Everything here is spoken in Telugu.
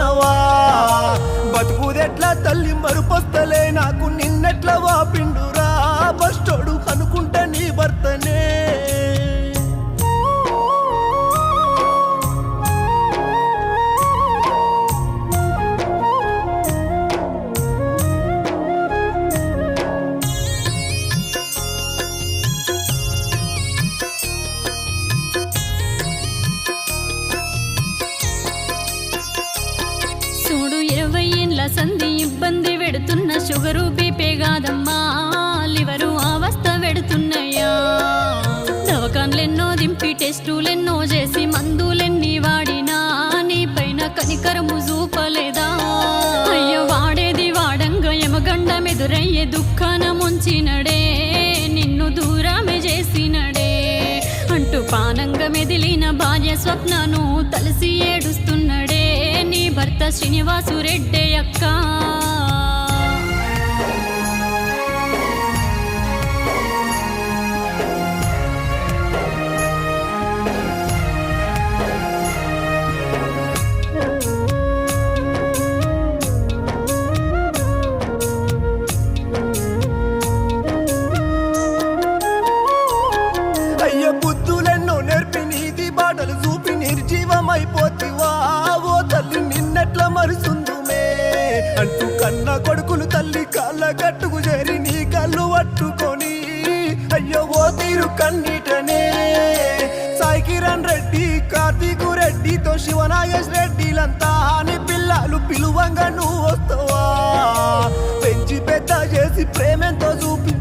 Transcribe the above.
వస్తవా బతుకుదెట్లా తల్లి మరుపొస్తలే నాకు నిన్నెట్లా వాపిండురా బస్టోడు అనుకుంటా నీ భర్తనే చూడు 20 ఏండ్ల సంధి ఇబ్బంది పెడుతున్న షుగరు బీపే కాదమ్మా లివరు అవస్థ పెడుతున్నాయా దవకాన్లెన్నో దింపి టెస్టులెన్నో చేసి మందులెన్ని వాడినా నీ పైన కనికరము చూపలేదా అయ్యో వాడేది వాడంగా యమగండమెదురయ్యే దుఃఖాన ముంచినడే నిన్ను దూరమే చేసినడే అంటూ పానంగా మెదిలిన భార్య స్వప్నను తలసి ఏడుస్తున్నడే నీ భర్త శ్రీనివాసు రెడ్డి అక్క అయ్య బుద్ధులెన్నో నేర్పి నీతి బాటలు చూపి నిర్జీవమైపోతివా ఓ తల్లి నిన్నెట్లా మరుసుందుమే అంటూ కన్న కొడుకులు తల్లి కాళ్ళ గట్టుకు చేరి నీ కళ్ళు పట్టుకొని అయ్యో ఓ తీరు కన్నీటనే సాయి కిరణ్ రెడ్డి కార్తీకు రెడ్డితో శివనాగేష్ రెడ్డిలంతా నీ పిల్లలు పిలువంగా నువ్వు వస్తావా పెంచి పెద్ద చేసి ప్రేమతో చూపి